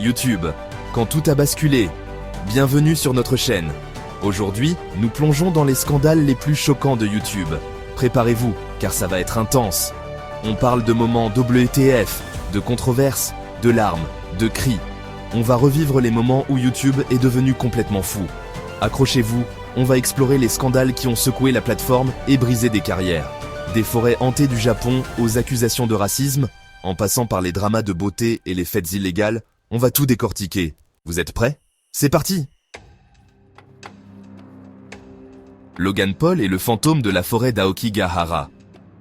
YouTube, quand tout a basculé. Bienvenue sur notre chaîne. Aujourd'hui, nous plongeons dans les scandales les plus choquants de YouTube. Préparez-vous, car ça va être intense. On parle de moments WTF, de controverses, de larmes, de cris. On va revivre les moments où YouTube est devenu complètement fou. Accrochez-vous, on va explorer les scandales qui ont secoué la plateforme et brisé des carrières. Des forêts hantées du Japon aux accusations de racisme, en passant par les dramas de beauté et les fêtes illégales, on va tout décortiquer. Vous êtes prêts? C'est parti! Logan Paul est le fantôme de la forêt d'Aokigahara.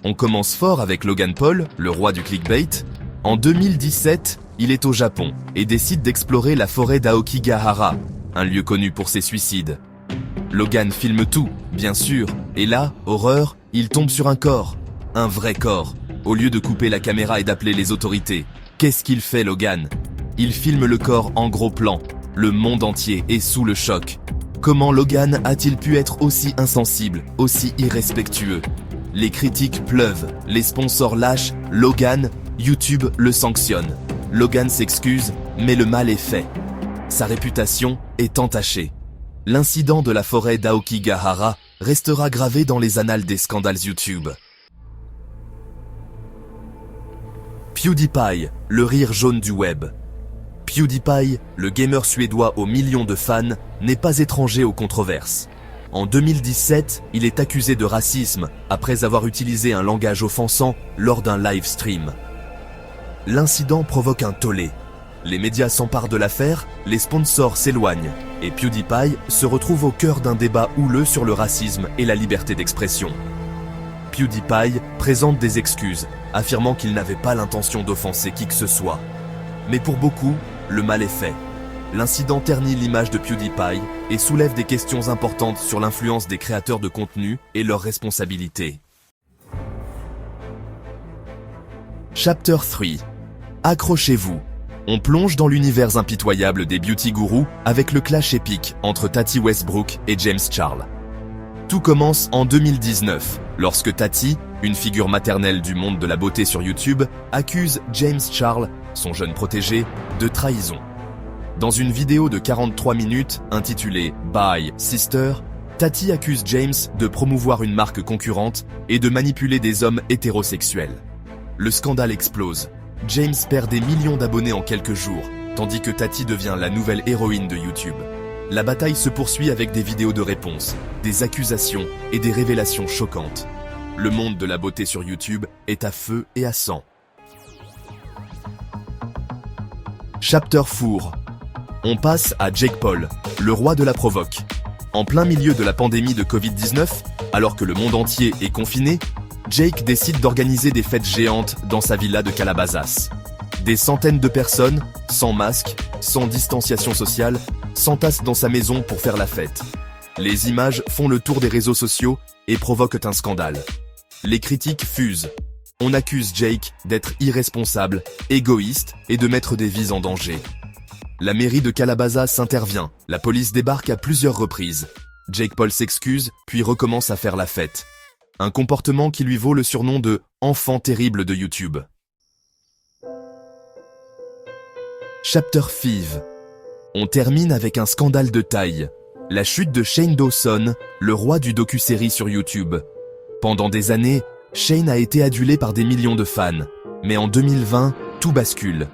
On commence fort avec Logan Paul, le roi du clickbait. En 2017, il est au Japon et décide d'explorer la forêt d'Aokigahara, un lieu connu pour ses suicides. Logan filme tout, bien sûr, et là, horreur, il tombe sur un corps. Un vrai corps. Au lieu de couper la caméra et d'appeler les autorités, qu'est-ce qu'il fait, Logan? Il filme le corps en gros plan. Le monde entier est sous le choc. Comment Logan a-t-il pu être aussi insensible, aussi irrespectueux? Les critiques pleuvent, les sponsors lâchent, Logan, YouTube le sanctionne. Logan s'excuse, mais le mal est fait. Sa réputation est entachée. L'incident de la forêt d'Aokigahara restera gravé dans les annales des scandales YouTube. PewDiePie, le rire jaune du web. PewDiePie, le gamer suédois aux millions de fans, n'est pas étranger aux controverses. En 2017, il est accusé de racisme après avoir utilisé un langage offensant lors d'un live stream. L'incident provoque un tollé. Les médias s'emparent de l'affaire, les sponsors s'éloignent, et PewDiePie se retrouve au cœur d'un débat houleux sur le racisme et la liberté d'expression. PewDiePie présente des excuses, affirmant qu'il n'avait pas l'intention d'offenser qui que ce soit. Mais pour beaucoup, le mal est fait. L'incident ternit l'image de PewDiePie et soulève des questions importantes sur l'influence des créateurs de contenu et leurs responsabilités. Chapter 3. Accrochez-vous. On plonge dans l'univers impitoyable des beauty gurus avec le clash épique entre Tati Westbrook et James Charles. Tout commence en 2019, lorsque Tati, une figure maternelle du monde de la beauté sur YouTube, accuse James Charles, son jeune protégé, de trahison. Dans une vidéo de 43 minutes intitulée « Bye, Sister », Tati accuse James de promouvoir une marque concurrente et de manipuler des hommes hétérosexuels. Le scandale explose. James perd des millions d'abonnés en quelques jours, tandis que Tati devient la nouvelle héroïne de YouTube. La bataille se poursuit avec des vidéos de réponse, des accusations et des révélations choquantes. Le monde de la beauté sur YouTube est à feu et à sang. Chapter 4. On passe à Jake Paul, le roi de la provoque. En plein milieu de la pandémie de Covid-19, alors que le monde entier est confiné, Jake décide d'organiser des fêtes géantes dans sa villa de Calabasas. Des centaines de personnes, sans masque, sans distanciation sociale, s'entassent dans sa maison pour faire la fête. Les images font le tour des réseaux sociaux et provoquent un scandale. Les critiques fusent. On accuse Jake d'être irresponsable, égoïste et de mettre des vies en danger. La mairie de Calabasas intervient, la police débarque à plusieurs reprises. Jake Paul s'excuse, puis recommence à faire la fête. Un comportement qui lui vaut le surnom de « enfant terrible de YouTube ». Chapter 5. On termine avec un scandale de taille. La chute de Shane Dawson, le roi du docu-série sur YouTube. Pendant des années, Shane a été adulé par des millions de fans. Mais en 2020, tout bascule.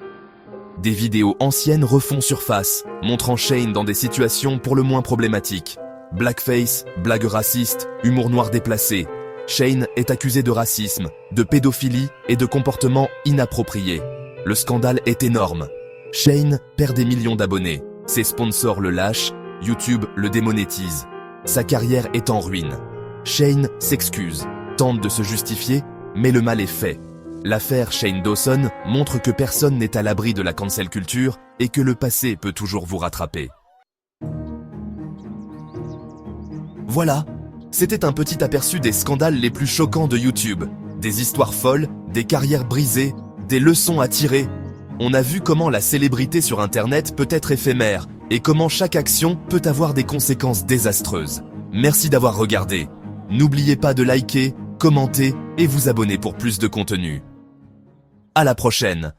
Des vidéos anciennes refont surface, montrant Shane dans des situations pour le moins problématiques. Blackface, blagues racistes, humour noir déplacé. Shane est accusé de racisme, de pédophilie et de comportements inappropriés. Le scandale est énorme. Shane perd des millions d'abonnés. Ses sponsors le lâchent, YouTube le démonétise. Sa carrière est en ruine. Shane s'excuse, tente de se justifier, mais le mal est fait. L'affaire Shane Dawson montre que personne n'est à l'abri de la cancel culture et que le passé peut toujours vous rattraper. Voilà, c'était un petit aperçu des scandales les plus choquants de YouTube. Des histoires folles, des carrières brisées, des leçons à tirer. On a vu comment la célébrité sur Internet peut être éphémère et comment chaque action peut avoir des conséquences désastreuses. Merci d'avoir regardé. N'oubliez pas de liker, commenter et vous abonner pour plus de contenu. À la prochaine!